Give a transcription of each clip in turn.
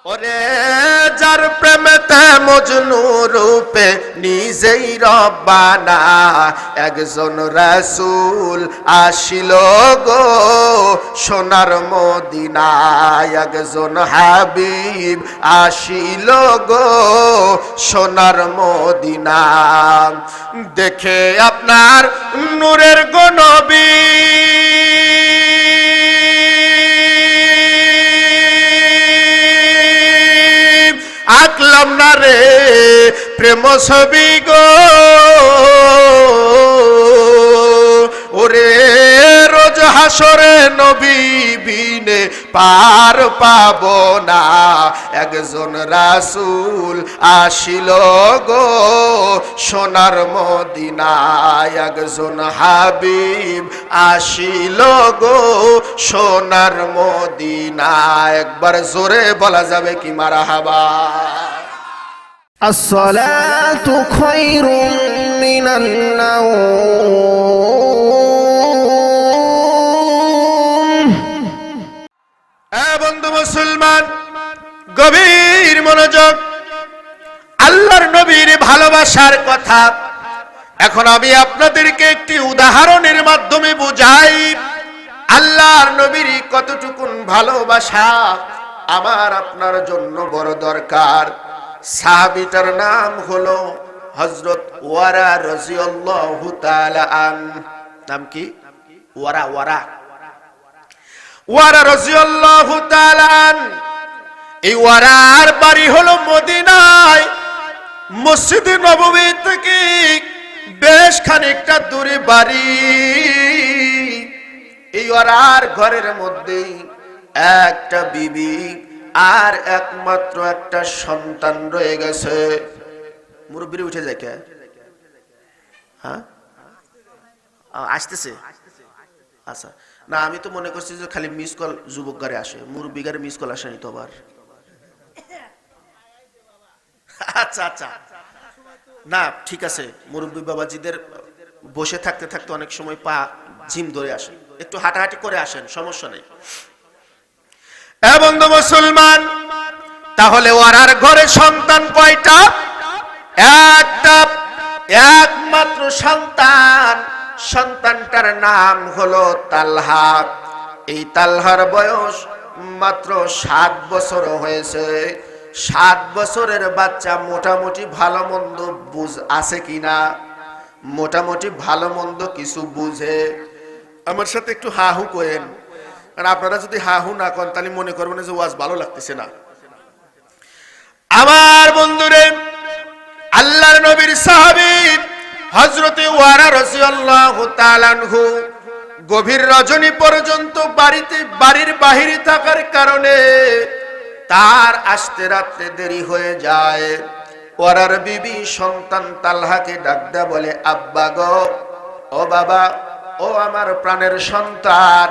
ওরে যার প্রেমেতে মজনু রূপে নিজেই রব্বানা, একজন রাসূল আসিল গো সোনার মদিনায়, একজন হাবিব আসিল গো সোনার মদিনা। দেখে আপনার নূরের গো নবী, আঁকলাম না রে প্রেম ছবি গো, ওরে রোজ হাসরে নবী বিনে পার পাব না, একজন রাসূল আসিল গো সোনার মদিনায়, একজন হাবিব আসিল গো সোনার মদিনা। একবার জোরে বলা যাবে কি মারহাবা। আসসালাতু খায়রুম মিনান নাওম। বন্ধু মুসলমান, গভীর মনোযোগ। আল্লাহর নবীর ভালোবাসার কথা এখন আমি আপনাদেরকে একটি উদাহরণের মাধ্যমে বুঝাই। আল্লাহর নবীর কতটুকুন ভালোবাসা আমার আপনার জন্য বড় দরকার। সাহাবীটার নাম হলো হযরত ওয়ারা রাদিয়াল্লাহু তাআলা আন। নাম কি? ওয়ারা রাদিয়াল্লাহু তাআলা আন। এই ওয়ারার বাড়ি হলো মদিনায়, মসজিদ নববী থেকে বেশ খানিকটা দূরে বাড়ি। এই ওয়ারার ঘরের মধ্যে একটা বিবি আর একমাত্র একটা সন্তান রয়ে গেছে। মুরব্বি উঠে যায় কে? হ্যাঁ, আসতেছে। আচ্ছা, না আমি তো মনে করছি যে খালি মিস কল যুবক গারে আসে, মুরব্বি গারে মিস কল আসেনি তো আবার। আচ্ছা আচ্ছা, না ঠিক আছে, মুরব্বি বাবাজিদের বসে থাকতে থাকতে অনেক সময় পা জিম ধরে আসে, একটু হাঁটাহাঁটি করে আসেন, সমস্যা নেই। বন্ধু মুসলমান, তাহলে ওয়ারার ঘরে সন্তান কয়টা? একটা, একমাত্র সন্তান। সন্তানটার নাম হলো তালহা। এই তালহার বয়স মাত্র 7 বছর হয়েছে। 7 বছরের বাচ্চা মোটামুটি ভালো মন্দ বুঝ আছে কিনা? মোটামুটি ভালো মন্দ কিছু বুঝে। আমার সাথে একটু হাহু করেন, কারণ আপনারা যদি হাহু না করেন তাহলে মনে করবেন যে ওয়াজ ভালো লাগতেছে না। আমার বন্ধুরে, আল্লাহর নবীর সাহাবী হযরত ওয়ারা রাদিয়াল্লাহু তাআলা আনহু গভীর রজনী পর্যন্ত বাড়ির বাহিরে থাকার কারণে তার আসতে রাত্রে দেরি হয়ে যায়। ওয়ারার বিবি সন্তান তালহাকে ডাক দেয়া বলে, আব্বা গো, ও বাবা, ও আমার প্রাণের সন্তান,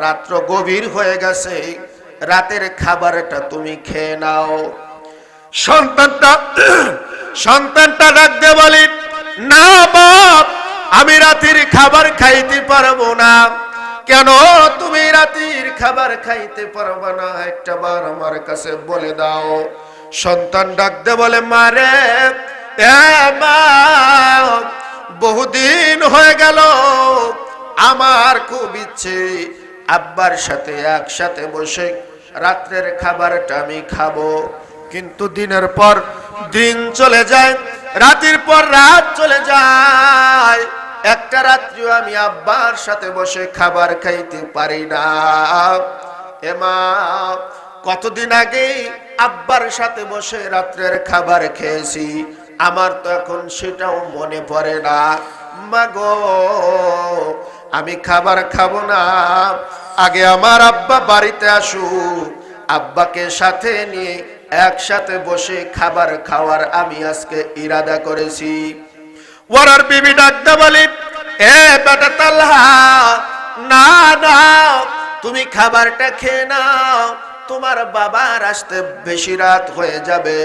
রাত্র গভীর হয়ে গেছে, রাতের খাবারটা তুমি খেয়ে নাও। সন্তানটা ডাক দেয়া বলে, না বাপ, আমি রাতের খাবার খাইতে পারবো না। কেন তুমি রাতের খাবার খাইতে পারবে না? একটা বার আমার কাছে বলে দাও। সন্তান ডাক দে বলে, মারে, মা, বহুদিন হয়ে গেল, আমার খুব ইচ্ছে আব্বার সাথে একসাথে বসে রাত্রের খাবারটা আমি খাবো, কিন্তু দিনের পর দিন চলে যায়, রাতের পর রাত চলে যায়, একটা রাত্রিও আমি আব্বার সাথে বসে খাবার খাইতে পারি না। এমা, কতদিন আগে আব্বার সাথে বসে রাত্রের খাবার খেয়েছি, আমার তো এখন সেটাও মনে পড়ে না। মাগো, আমি খাবার খাবো না, আগে আমার আব্বা বাড়িতে আসুক, আব্বাকে সাথে নিয়ে একসাথে বসে খাবার খাওয়ার আমি আজকে ইরাদা করেছি। ওয়ারার বিবি ডাকতে বলি, এ বেটা তালহা, না না, তুমি খাবারটা খেয়ে নাও, তোমার বাবার আসতে বেশি রাত হয়ে যাবে।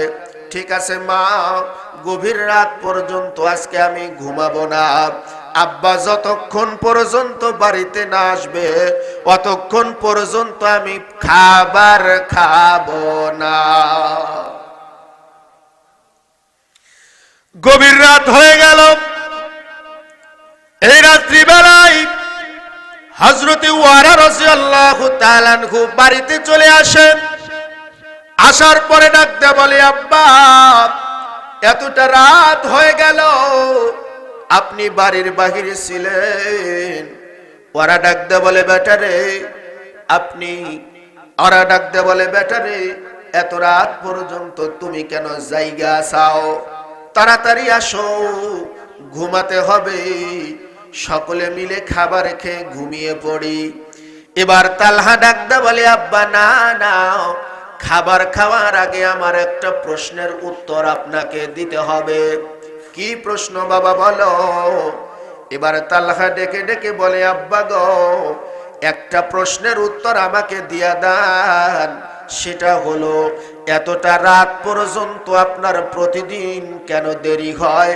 ঠিক আছে মা, গভীর রাত পর্যন্ত আজকে আমি ঘুমাবো না, আব্বা যতক্ষণ পর্যন্ত বাড়িতে না আসবে অতক্ষণ পর্যন্ত আমি খাবার খাবো না। গভীর রাত হয়ে গেল। এই রাত্রিবেলায় হযরতে ওয়ারা রাদিয়াল্লাহু তাআলা আনহু বাড়িতে চলে আসেন। আসার পরে ডাকতে বলে, আব্বা এতটা রাত হয়ে গেল, আপনি বাড়ির বাহিরে ছিলেন। ওরা ডাকতে বলে, বেটারে বেটারে এত রাত পর্যন্ত তুমি কেন জায়গা চাও? তাড়াতাড়ি আসো, ঘুমাতে হবে। সকলে মিলে খাবার খেয়ে ঘুমিয়ে পড়ি। এবার তালহা ডাকতে বলে, আব্বা না না, খাবার খাওয়ার আগে আমার একটা প্রশ্নের উত্তর আপনাকে দিতে হবে। কি প্রশ্ন বাবা বলো? এবার তালহা ডেকে ডেকে বলে, আব্বা গো, একটা প্রশ্নের উত্তর আমাকে দিয়া দেন। সেটা হলো, এতটা রাত পর্যন্ত আপনার প্রতিদিন কেন দেরি হয়?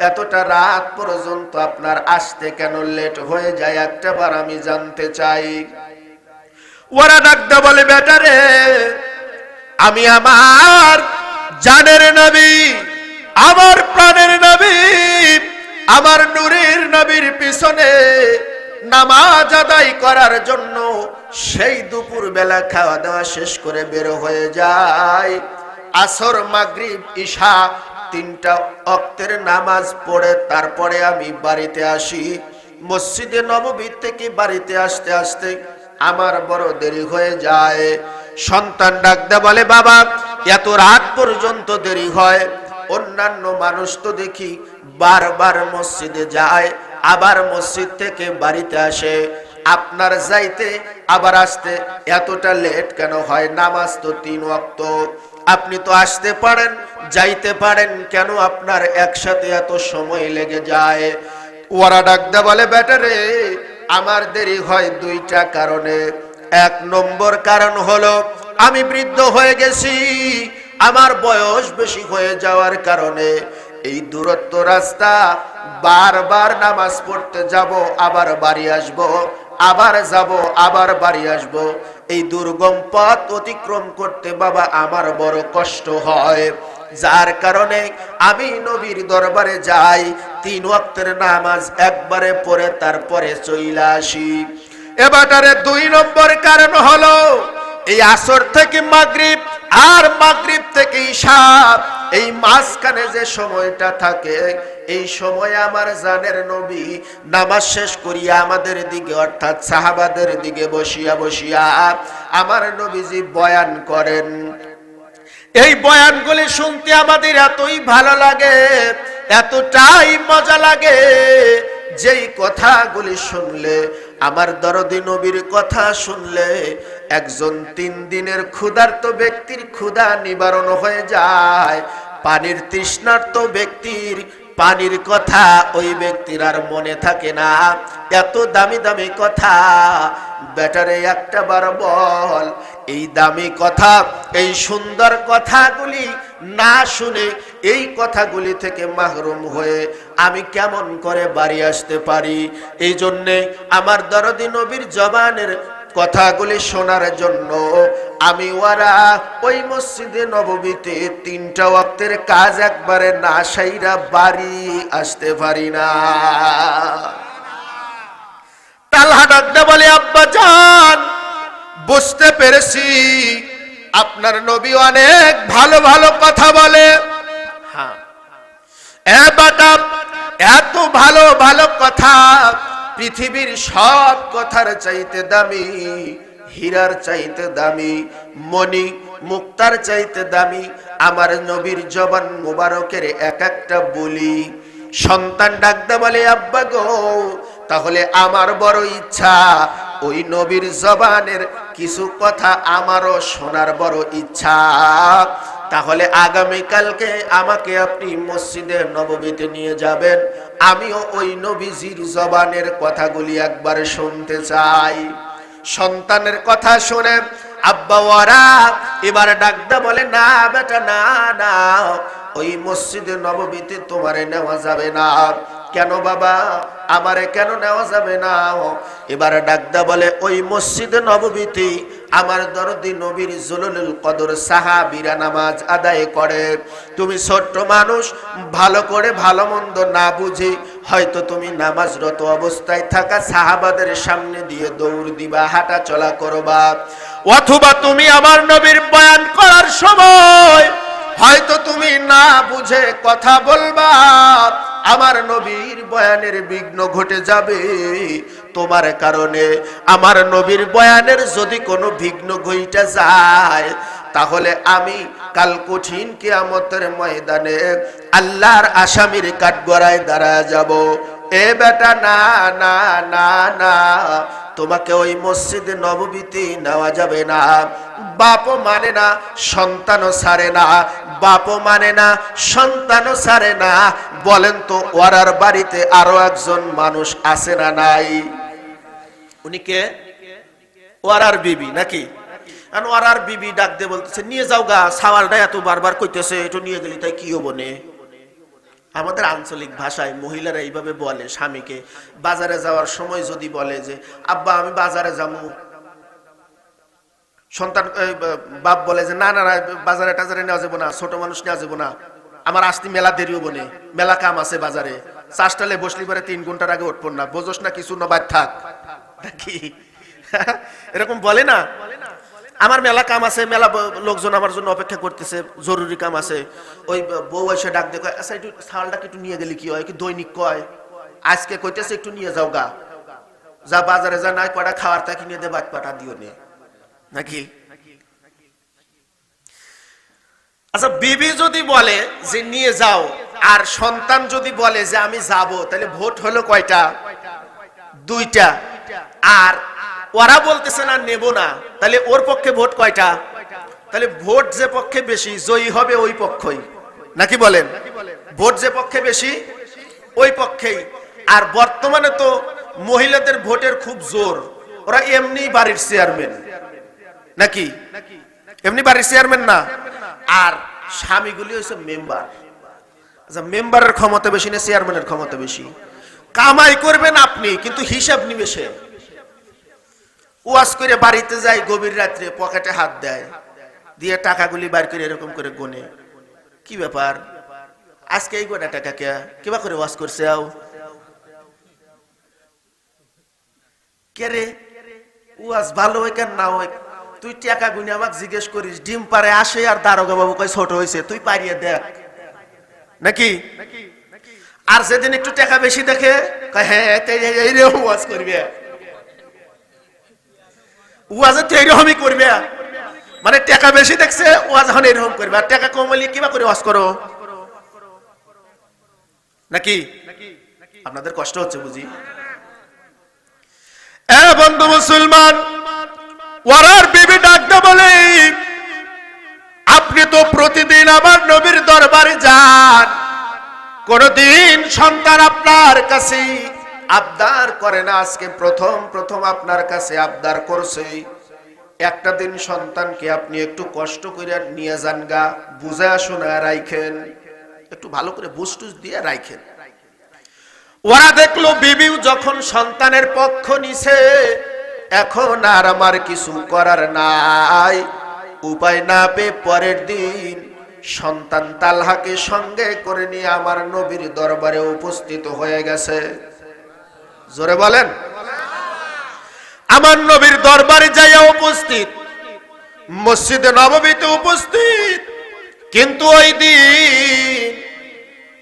এতটা রাত পর্যন্ত আপনার আসতে কেন লেট হয়ে যায়? একটাবার আমি জানতে চাই। ওরা ডাকতে বলে, বেটারে আমি আমার জানের নবী, আমার প্রাণের নবী, আমার নূরের নবীর পিছনে নামাজ আদায় করার জন্য সেই দুপুর বেলা খাওয়া দাওয়া শেষ করে বের হয়ে যায়। আসর মাগরিব ঈশা তিনটা ওয়াক্তের নামাজ পড়ে তারপরে আমি বাড়িতে আসি। মসজিদে নববী থেকে বাড়িতে আসতে আসতে আমার বড় দেরি হয়ে যায়। সন্তান ডাকতে বলে, বাবা এত রাত পর্যন্ত দেরি হয়? অন্যান্য মানুষ তো দেখি বারবার মসজিদে যায়, আবার মসজিদ থেকে বাড়িতে আসে, আপনার যাইতে আবার আসতে এতটা লেট কেন হয়? নামাজ তো 3 ওয়াক্ত, আপনি তো আসতে পারেন যাইতে পারেন, কেন আপনার একসাথে এত সময় লেগে যায়? ওরা ডাকতে বলে, বেটারে আমার দেরি হয় 2টা কারণে। 1 নম্বর কারণ হলো আমি বৃদ্ধ হয়ে গেছি, আমার বয়স বেশি হয়ে যাওয়ার কারণে এই দূরত্ব রাস্তা বারবার নামাজ পড়তে যাব, আবার বাড়ি আসব, আবার যাব, আবার বাড়ি আসব। এই দুর্গম পথ অতিক্রম করতে বাবা আমার বড় কষ্ট হয়, যার কারণে আমি নবীর দরবারে যাই, 3 ওয়াক্তের নামাজ একবারে পড়ে তারপরে চলে আসি। এবারে 2 নম্বর কারণ হলো এই আসর থেকে মাগরিব আর মাগরিব থেকে ঈশা, এই মাঝখানে যে সময়টা থাকে, এই সময় আমার জানের নবী নামাজ শেষ করিয়া আমাদের দিকে অর্থাৎ সাহাবাদের দিকে বসিয়া বসিয়া আমার নবীজি বয়ান করেন। এই বয়ানগুলি শুনতে আমাদের এতই ভালো লাগে, এতটাই মজা লাগে, যেই কথাগুলি শুনলে, আমার দরদি নবীর কথা শুনলে একজন 3 দিনের ক্ষুধার্ত ব্যক্তির ক্ষুধা নিবারণ হয়ে যায়। পানির তৃষ্ণার্ত ব্যক্তির পানির কথা ওই ব্যক্তির আর মনে থাকে না। এত দামি দামি কথা, বেটারে একটা বার বল, এই দামি কথা, এই সুন্দর কথাগুলি না শুনে এই কথাগুলি থেকে মাহরুম হয়ে আমি কেমন করে বাড়ি আসতে পারি? এই জন্যে আমার দরদি নবীর জবানের কথাগুলি শোনার জন্য আমি ওরা ওই মসজিদে নববীতে 3টা ওয়াক্তের কাজ একবারে না সাইরা বাড়ি আসতে পারি না। তালহা ডাকতে বলে, আব্বা জান বুঝতে পেরেছি আপনার নবী অনেক ভালো ভালো কথা বলে। হ্যাঁ এত ভালো ভালো কথা পৃথিবীর সব কথার চাইতে দামি, হীরার চাইতে দামি, মণি মুক্তার চাইতে দামি আমার নবীর জবান মুবারকের এক একটা বলি। সন্তান ডাকতে বলে, আব্বা গো তাহলে আমার বড় ইচ্ছা ওই নবীর জবানের কিছু কথা আমারও শোনার বড় ইচ্ছা। তাহলে আগামীকালকে আমাকে আপনি মসজিদে নববীতে নিয়ে যাবেন, আমিও ওই নবীজির জবানের কথাগুলি একবার শুনতে চাই। সন্তানের কথা শুনে আব্বা ওরা এবার ডাকতে বলে, না বেটা না না, ওই মসজিদে নববীতে তোমারে নেওয়া যাবে না। কেন বাবা, আমারে কেন নেওয়া যাবে না? এবারে ডাকদা বলে, ওই মসজিদে নববীতে আমার দরদি নবীর জুলুল কদর সাহাবীরা নামাজ আদায় করে। তুমি ছোট্ট মানুষ, ভালো করে ভালো মন্দ না বুঝে হয়তো তুমি নামাজরত অবস্থায় থাকা সাহাবাদের সামনে দিয়ে দৌড় দিবা, হাঁটা চলা করবা, অথবা তুমি আমার নবীর বয়ান করার সময় হয়তো তুমি না বুঝে কথা বলবা, আমার নবীর বয়ানের বিঘ্ন ঘটে যাবে। তোমার কারণে আমার নবীর বয়ানের যদি কোনো বিঘ্ন ঘটে যায়, তাহলে আমি কাল কঠিন কিয়ামতের ময়দানে আল্লাহর আসামির কাঠগড়ায় দাঁড়ায় যাব। এ বেটা, না না না না, তোমাকে ওই মসজিদে নববীতে নেওয়া যাবে না। বাপও মানে না, সন্তানও ছাড়ে না, বাপও মানে না, সন্তানও ছাড়ে না। বলেন তো, ওরার বাড়িতে আরো একজন মানুষ আছে না নাই? উনি কে? ওরার বিবি নাকি? ওরার বিবি ডাক দিয়ে বলতেছে, নিয়ে যাও গা, সাওয়ালটা এত বারবার কইতেছে, একটু নিয়ে গেলি তাই কি হবো নে? আমাদের আঞ্চলিক ভাষায় মহিলারা এইভাবে বলে স্বামীকে। বাজারে যাওয়ার সময় যদি বলে যে আব্বা আমি বাজারে যাবো, সন্তান বাপ বলে যে না না না, বাজারে টাজারে নেওয়া যাবো না, ছোট মানুষ নেওয়া যাবো না, আমার আসতে মেলা দেরি হবো না, মেলা কাম আছে বাজারে, চাষটালে বসলি পরে 3 ঘন্টার আগে উঠবো না, বোঝোস না কিছু, না বাদ থাক নাকি? এরকম বলে না? আমার মেলা কাম আছে, মেলা লোকজন আমার জন্য অপেক্ষা করতেছে, জরুরি কাম আছে। ওই বউ এসে ডাক দেখো, আচ্ছা একটু ছালটাকে একটু নিয়ে গেলি কি হয়? কি দৈনিক কয়, আজকে কইতেছে একটু নিয়ে যাও গা, যা বাজারে যা নাই কটা খাওয়ার তা কিনে দে, বাদ পাটা দিও নে নাকি? আচ্ছা, বিবি যদি বলে যে নিয়ে যাও, আর সন্তান যদি বলে যে আমি যাব, তাহলে ভোট হলো কয়টা? 2টা। আর ওরা বলতেছে না নেব না, তাহলে ওর পক্ষে ভোট কয়টা? তাহলে ভোট যে পক্ষে বেশি জয়ী হবে ওই পক্ষই, নাকি বলেন? ভোট যে পক্ষে বেশি ওই পক্ষেই। আর বর্তমানে তো মহিলাদের ভোটের খুব জোর, ওরা এমনি বাড়ির চেয়ারম্যান নাকি? এমনি বাড়ির চেয়ারম্যান না, আর স্বামীগুলি হচ্ছে মেম্বার। আচ্ছা, মেম্বারের ক্ষমতা বেশি না চেয়ারম্যানের ক্ষমতা বেশি? কামাই করবেন আপনি, কিন্তু হিসাব নিবে সে। ওয়াজ করে বাড়িতে যায়, গভীর রাত্রে পকেটে হাত দেয়, দিয়ে টাকাগুলি বার করে এরকম করে গোনে, কি ব্যাপার আজকে এই গোটা টাকা কে কিবা করে ওয়াজ করছে? আও কে রে, ওয়াজ ভালো হয় কেন না হয়? তুই টাকা গুনে আমাকে জিজ্ঞেস করিস, ডিম পারে আসে আর দারোগা বাবু কয় ছোট হয়েছে, তুই পারিয়ে দেখ নাকি? আর যেদিন একটু টাকা বেশি দেখে হ্যাঁ এইরকম ওয়াজ করবে, ওয়াজে তো এইরকমই করবে, মানে টাকা বেশি দেখছে ওয়াজ এখন এরকম করবে, আর টাকা কম হলে কিবা করে ওয়াজ করো নাকি? আপনাদের কষ্ট হচ্ছে বুঝি? এ বন্ধু মুসলমান, ওরার বিবি ডাকতে বলে, আপনি তো প্রতিদিন আমার নবীর দরবারে যান, কোনদিন সন্তান আপনার কাছে আবদার করে না, আজকে প্রথম আপনার কাছে আবদার করছে। একটা দিন সন্তানকে আপনি একটু কষ্ট করে নিয়ে যান গা, বুঝা শোনা রাইখেন, একটু ভালো করে বুঝটুস দিয়ে রাইখেন। ওরা দেখলো বিবিও যখন সন্তানের পক্ষ নিছে, এখন আর আমার কিছু করার নাই, উপায় না পেয়ে পরের দিন সন্তান তালহাকে সঙ্গে করে নিয়ে আমার নবীর দরবারে উপস্থিত হয়ে গেছে। জোরে বলেন, আমার নবীর দরবারে যাইয়া উপস্থিত, মসজিদে নববীতে উপস্থিত। কিন্তু ওই দিন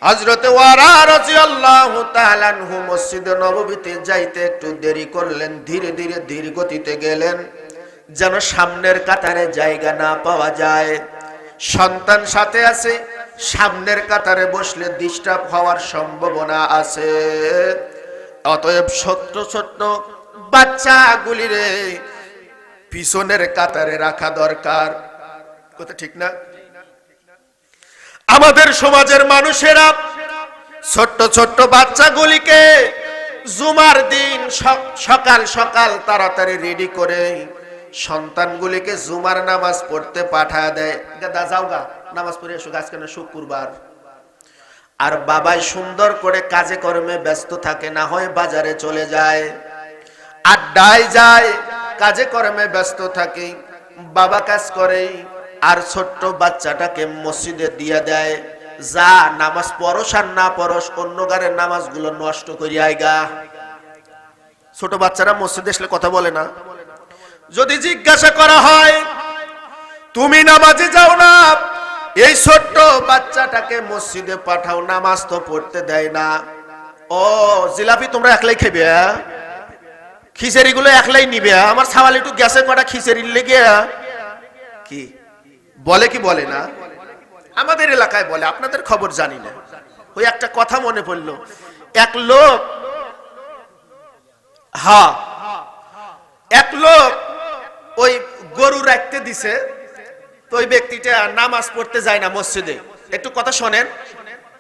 হযরতে ওয়ারা রাদিয়াল্লাহু তাআলা আনহু মসজিদে নববীতে যাইতে একটু দেরি করলেন, ধীরে ধীরে ধীর গতিতে গেলেন, যেন সামনের কাতারে জায়গা না পাওয়া যায়। সন্তান সাথে আছে, সামনের কাতারে বসলে ডিস্টার্ব হওয়ার সম্ভাবনা আছে। অতএব ছোট্ট ছোট্ট বাচ্চাগুলিরে পিছনের কাতারে রাখা দরকার, কথা ঠিক না? আমাদের সমাজের মানুষেরা ছোট্ট ছোট্ট বাচ্চাগুলিকে জুমার দিন সকাল সকাল তাড়াতাড়ি রেডি করে সন্তানগুলিকে জুমার নামাজ পড়তে পাঠায় দেয়। দাদা যাও গা, নামাজ পড়ে এসো, আজকে না শুক্রবার। আর বাবাই সুন্দর করে কাজে কর্মে ব্যস্ত থাকে, না হয় বাজারে চলে যায়, আড্ডায় যায়, কাজে কর্মে ব্যস্ত থাকে, বাবা কাজ করে, আর ছোট্ট বাচ্চাটাকে মসজিদে দিয়ে দেয়, যা নামাজ পড়স আর না পড়স অন্য গারের নামাজগুলো নষ্ট করি আইগা। ছোট বাচ্চারা মসজিদে আসলে কথা বলে না। যদি জিজ্ঞাসা করা হয় তুমি নামাজে যাও না, এই ছোট্ট বাচ্চাটাকে মসজিদে পাঠাও, নামাজ তো পড়তে দেয় না। ও জিলাপি তোমরা একলাই খাবে, খিচুড়ি গুলো একলাই নিবে, আমার ছাওয়াল একটু গ্যাসে কটা খিচুড়ির লেগে কি বলে, কি বলে না? আমাদের এলাকায় বলে, আপনাদের খবর জানি না। ওই একটা কথা মনে পড়লো, এক লোক, হ্যাঁ এক লোক ওই গরু রাখতে দিছে, তো ওই ব্যক্তিটা নামাজ পড়তে যায় না মসজিদে। একটু কথা শোনেন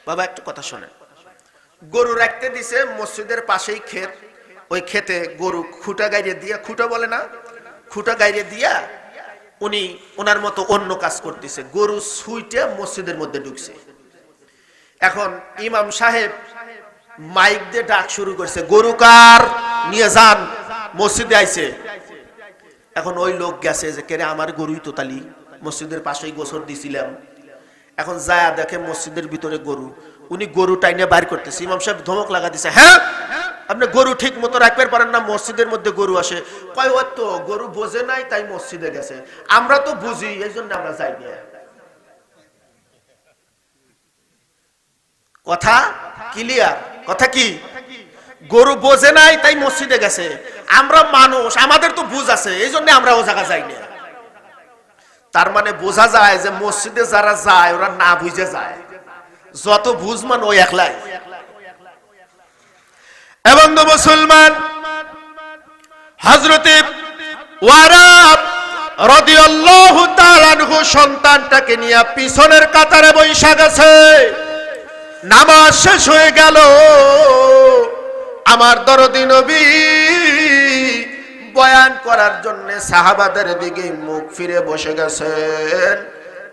বাবা, একটু কথা শোনেন। গরু রাখতে দিছে, মসজিদের পাশেই ক্ষেত, ওই ক্ষেতে গরু খুঁটা গাইরে দিয়া, খুঁটা বলে না, খুঁটা গাইরে দিয়া উনি ওনার মতো অন্য কাজ করতেছে, গরু ছুইটে মসজিদের মধ্যে ঢুকছে। এখন ইমাম সাহেব মাইক দিয়ে ডাক শুরু করছে, গরু কার, নিয়ে যান, মসজিদে আইছে। এখন ওই লোক গেছে যে কেরে আমার গরুই তো তালি, মসজিদের পাশেই গোসর দিছিলাম। এখন যায় দেখে মসজিদের ভিতরে গরু, উনি গরু টাইনে বাইর করতেছে। ইমাম সাহেব ধমক লাগা দিছে, হ্যাঁ আপনি গরু ঠিক মতো রাখতে পারেন না, মসজিদের মধ্যে গরু আসে। কয় ও তো গরু বোঝে নাই তাই মসজিদে গেছে, আমরা তো বুঝি এই জন্য আমরা যাই না। কথা ক্লিয়ার? কথা কি? গরু বোঝে নাই তাই মসজিদে গেছে, আমরা মানুষ, আমাদের তো বুঝ আছে, এই জন্য আমরা ও জায়গা যাই না। তার মানে বোঝা যায় যে মসজিদে যারা যায় ওরা না বুঝে যায়, যত বুঝমান ওই একলাই। এবং মুসলমান হযরতে ওয়ারাব রাদিয়াল্লাহু তাআলা আনহু সন্তানটাকে নিয়ে পিছনের কাতারে বসে গেছে। নামাজ শেষ হয়ে গেল, আমার দরদি নবী বয়ান করার জন্য সাহাবাদের দিকে মুখ ফিরে বসে গেছেন।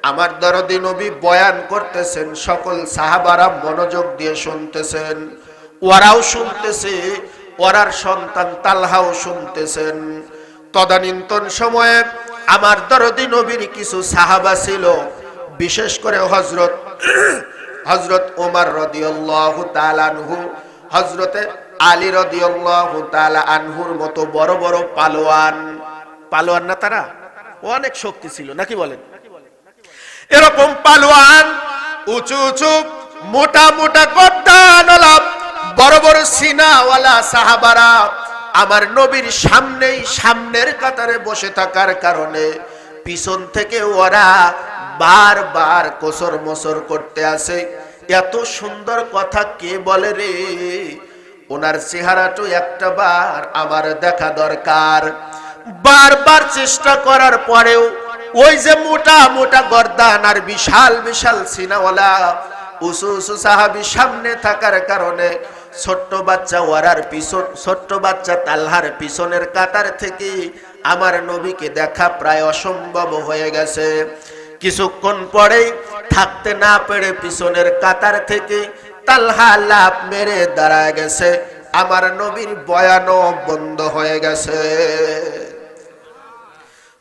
আমার দরদি নবী বয়ান করতেছেন, সকল সাহাবারা মনোযোগ দিয়ে শুনতেছেন, ওরাও শুনতেছে, ওরার সন্তান তালহাও শুনতেছেন। তদানীন্তন সময়ে আমার দরদি নবীর কিছু সাহাবা ছিল, বিশেষ করে হযরত ওমর রাদিয়াল্লাহু তাআলা আনহু, হযরতে আলী রাদিয়াল্লাহু তাআলা আনহুর মতো বড় বড় পালোয়ান। পালোয়ান না তারা? অনেক শক্তি ছিল নাকি বলেন? এরকম পালোয়ান, উঁচু উঁচু মোটা মোটা গর্দানওয়ালা বড় বড় সিনাওয়ালা সাহাবারা আমার নবীর সামনেই সামনের কাতারে বসে থাকার কারণে পিছন থেকে ওরা বারবার কোসর মোসর করতে আসে, এত সুন্দর কথা কে বলে রে, ওনার চেহারাটা একটা বার আমার দেখা দরকার। বারবার চেষ্টা করার পরেও ওই যে মোটা মোটা গর্দান আর বিশাল বিশাল সিনাওয়ালা উঁচু উঁচু সাহাবী সামনে থাকার কারণে ছোট্ট বাচ্চা ওয়ারার পিছন, ছোট্ট বাচ্চা তালহার পিছনের কাতার থেকে আমার নবীকে দেখা প্রায় অসম্ভব হয়ে গেছে। কিছুক্ষণ পরেই থাকতে না পেরে পিছনের কাতার থেকে তালহা লাফ মেরে দাঁড়ায় গেছে, আমার নবীর বয়ানও বন্ধ হয়ে গেছে।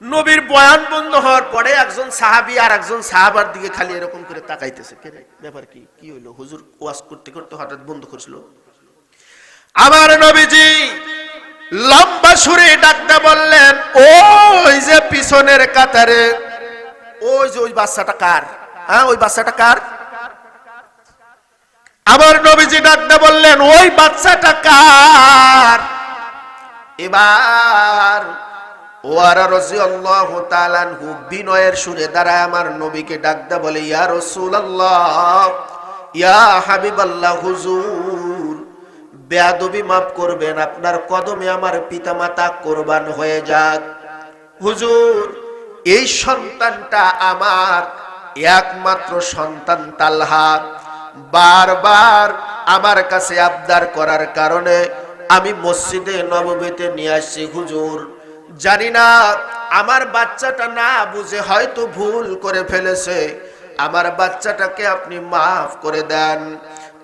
নবীর বয়ান বন্ধ হওয়ার পরে একজন সাহাবী আর একজন সাহাবার দিকে খালি এরকম করে তাকাইতেছে, কে রে, ব্যাপার কি, কি হইলো? হুজুর ওয়াজ করতে করতে হঠাৎ বন্ধ করছিল। আমার নবীজি লম্বা সুরে ডাকতে বললেন, ওই যে পিছনের কাতারে ওই যে ওই বাচ্চাটা কার? হ্যাঁ ওই বাচ্চাটা কার? আমার নবীজি ডাকতে বললেন, ওই বাচ্চাটা কার? এবার ওয়ারা রাদিয়াল্লাহু তাআলা আনহু বিনয়ের সুরে দাঁড়ায় আমার নবীকে ডাকতে বলে, ইয়া রাসূলুল্লাহ, ইয়া হাবিবাল্লাহ, হুজুর বেয়াদবি মাফ করবেন, আপনার কদমে আমার পিতামাতা কোরবান হয়ে যাক। হুজুর এই সন্তানটা আমার একমাত্র সন্তান তালহা, বারবার আমার কাছে আবদার করার কারণে আমি মসজিদে নববীতে নিয়ে আসছি। হুজুর জানি না আমার বাচ্চাটা না বুঝে হয়তো ভুল করে ফেলেছে, আমার বাচ্চাটাকে আপনি মাফ করে দেন।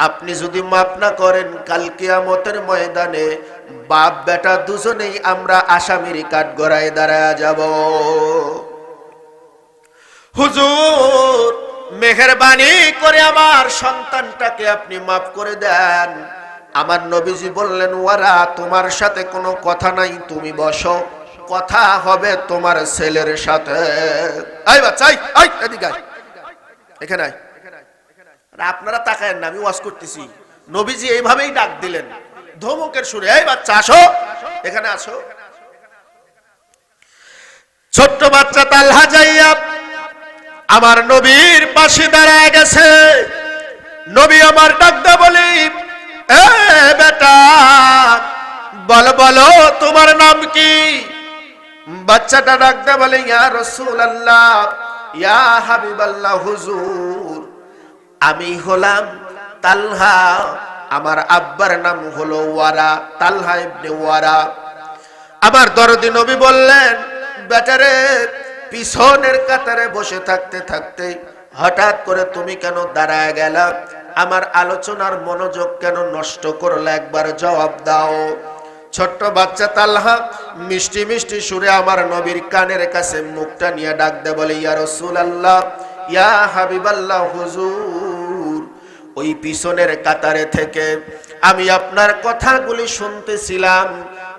আপনি যদি মাফ না করেন, কাল কিয়ামতের ময়দানে বাপ বেটা দুজনেই আমরা আসামির কাঠগড়ায় দাঁড়ায় যাব। হুজুর, মেহেরবানি করে আমার সন্তানটাকে আপনি মাফ করে দেন। আমার নবীজি বললেন, ওয়ারা, তোমার সাথে কোনো কথা নাই, তুমি বসো, কথা হবে তোমার ছেলের সাথে। এই বাচ্চা, এই এদিকে আয়, এখানে আয়। আপনারা তাকায়েন না, আমি ওয়াজ করতেছি। নবীজি এইভাবেই ডাক দিলেন ধমকের সুরে, এই বাচ্চা আসো, এখানে আসো। ছোট্ট বাচ্চা তালহা যাইয়া আমার নবীর পাশে দাঁড়ায় গেছে। নবী আমার ডাকদা বলি, এ বেটা, বলো বলো তোমার নাম কি? বাচ্চাটা ডাকদা বলে, ইয়া রাসূলুল্লাহ, ইয়া হাবিবাল্লাহ, হুজুর, আমি হলাম তালহা, আমার আব্বার নাম হলো ওয়ারা, তালহা ইবনে ওয়ারা। আমার দরদি নবী বললেন, বেটারে, পিছনের কাতারে বসে থাকতে থাকতে হঠাৎ করে তুমি কেন দাঁড়ায় গেলা? আমার আলোচনার মনোযোগ কেন নষ্ট করলে? একবার জবাব দাও। ছোট্ট বাচ্চা তালহা মিষ্টি মিষ্টি সুরে আমার নবীর কানের কাছে মুখটা নিয়ে ডাক দে, বলে, ইয়া রাসূলুল্লাহ, ইয়া হাবিবাল্লাহ, হুজুর, ওই পিছনের কাতারে থেকে আমি আপনার কথাগুলি শুনতেছিলাম,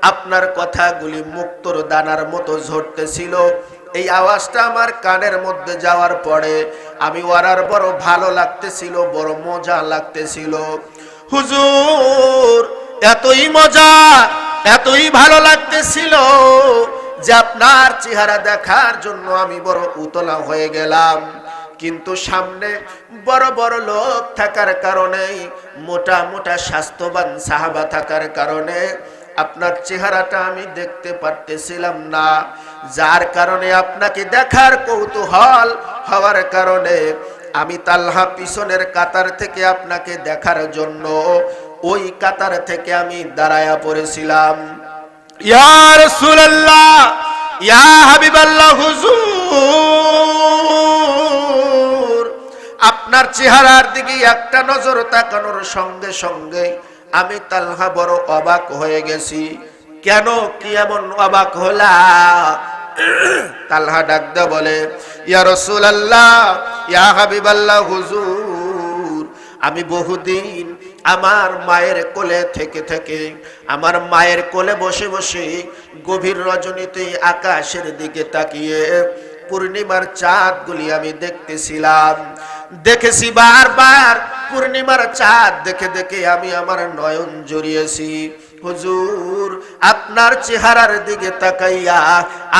আপনার কথাগুলি মুক্তোর দানার মতো ঝরতেছিল। এই আওয়াজটা আমার কানের মধ্যে যাওয়ার পরে আমি ওয়ারার বড় ভালো লাগতেছিল, বড় মজা লাগতেছিল। হুজুর, এতই মজা, এতই ভালো লাগতেছিল যে আপনার চেহারা দেখার জন্য আমি বড় উতলা হয়ে গেলাম। কিন্তু সামনে বড় বড় লোক থাকার কারণে, মোটা মোটা স্বাস্থ্যবান সাহাবা থাকার কারণে আপনার চেহারাটা আমি দেখতে পারতেছিলাম না। যার কারণে আপনাকে দেখার কৌতূহল হওয়ার কারণে আমি তালহা পিছনের কাতার থেকে আপনাকে দেখার জন্য ওই কাতার থেকে আমি দাঁড়ায়া পড়েছিলাম। ইয়া রাসূলুল্লাহ, ইয়া হাবিবাল্লাহ, হুজুর, আপনার চেহারার দিকে একটা নজর তাকানোর সঙ্গে সঙ্গে আমি তালহা বড় অবাক হয়ে গেছি। কেন, কি এমন অবাক হলা? তালহা ডাকদা বলে, ইয়া রাসূলুল্লাহ, ইয়া হাবিবাল্লাহ, হুজুর, আমি বহুদিন আমার মায়ের কোলে থেকে থেকে, আমার মায়ের কোলে বসে বসে গভীর রজনীতে আকাশের দিকে তাকিয়ে পূর্ণিমার চাঁদগুলি আমি দেখতেছিলাম। দেখেছি বারবার পূর্ণিমার চাঁদ দেখে দেখে আমি আমার নয়ন জড়িয়েছি। হুজুর, আপনার চেহারার দিকে তাকাইয়া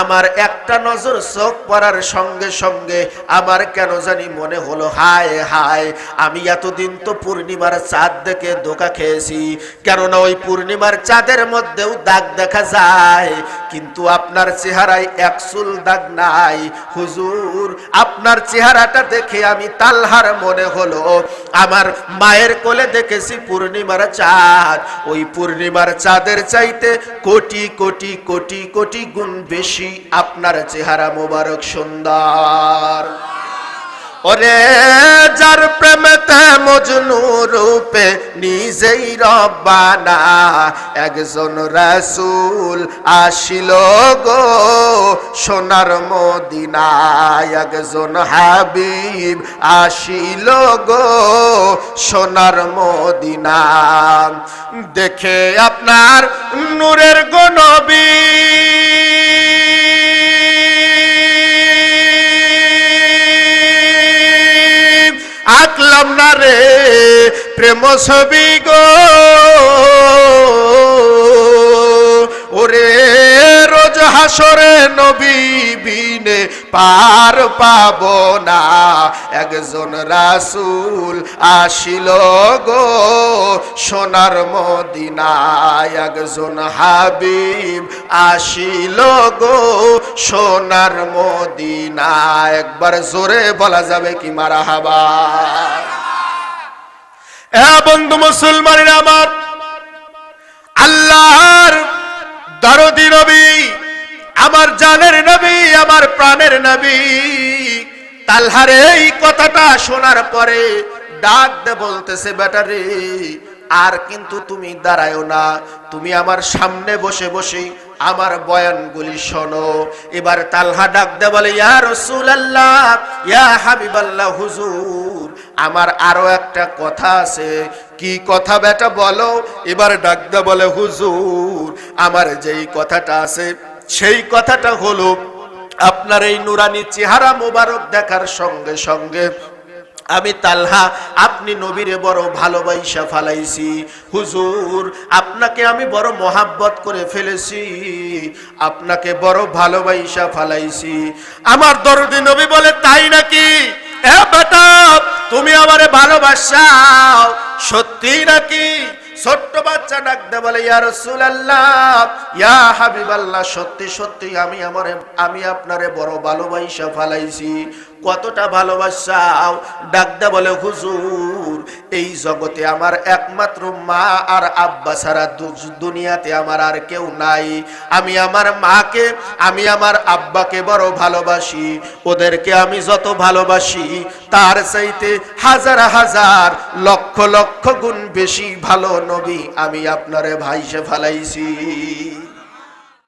আমার একটা নজর চোখ পড়ার সঙ্গে সঙ্গে আমার কেন জানি মনে হলো, হায় হায়, আমি এতদিন তো পূর্ণিমার চাঁদ দেখে ধোঁকা খেয়েছি। কেননা ওই পূর্ণিমার চাঁদের মধ্যেও দাগ দেখা যায়, কিন্তু আপনার চেহারায় এক চুল দাগ নাই। হুজুর, আপনার চেহারাটা দেখে আমি তালহার মনে হলো আমার মায়ের কোলে দেখেছি পূর্ণিমার চাঁদ। ওই পূর্ণিমার চাঁদের চাইতে কোটি কোটি কোটি কোটি গুণ বেশি আপনার চেহারা মোবারক সুন্দর। ওরে যার প্রেমেতে মজনু রূপে নিজেই রব্বানা, একজন রাসূল আসিল গো সোনার মদিনায়, একজন হাবিব আসিল গো সোনার মদিনা। দেখে আপনার নূরের গো নবী, আঁকলাম না রে প্রেম ছবি গো, ওরে রোজ হাসরে নবী বিনে পার পাব না, একজন রাসূল আসিল গো সোনার মদিনায়, একজন হাবিব আসিল গো সোনার মদিনা। একবার জোরে বলা যাবে কি মারহাবা? এ বন্ধু মুসলমানেরা আমার, আল্লাহর দরদি নবী, আমার জানের নবী, আমার প্রাণের নবী তালহার এই কথাটা শোনার পরে ডাক দে বলতেছে, বেটা রে আর কিন্তু তুমি দাঁড়ায়ও না, তুমি আমার সামনে বসে বসে আমার বয়ানগুলি শোনো। এবার তালহা ডাক দে বলে, ইয়া রাসূলুল্লাহ, ইয়া হাবিবাল্লাহ, হুজুর আমার আরো একটা কথা আছে। কি কথা বেটা বলো? এবার ডাক দে বলে, হুজুর আমার যেই কথাটা আছে সেই কথাটা হলো, আপনার এই নুরানি চেহারা মোবারক দেখার সঙ্গে সঙ্গে আমি তালহা আপনি নবীরে বড় ভালোবাসা ফালাইছি। হুজুর আপনাকে আমি বড় মোহাব্বত করে ফেলেছি, আপনাকে বড় ভালোবাসা ফালাইছি। আমার দরদি নবী বলে, তাই নাকি? এ বেটা তুমি আমারে ভালোবাসাও সত্যি নাকি? ছোট্ট বাচ্চা ডাক দে বলে, ইয়া রাসূলুল্লাহ, ইয়া হাবিবাল্লাহ, সত্যি সত্যি আমি আপনারে বড় ভালোবাসা ফালাইছি। কতটা ভালোবাসাও? ডাক দে বলে, হুজুর এই জগতে আমার একমাত্র মা আর আব্বা ছাড়া দুনিয়াতে আমার আর কেউ নাই। আমি আমার মাকে, আমি আমার আব্বাকে বড় ভালোবাসি। ওদেরকে আমি যত ভালোবাসি তার চাইতে হাজার হাজার লক্ষ লক্ষ গুণ বেশি ভালো নবী আমি আপনারে ভাইসে ফালাইছি।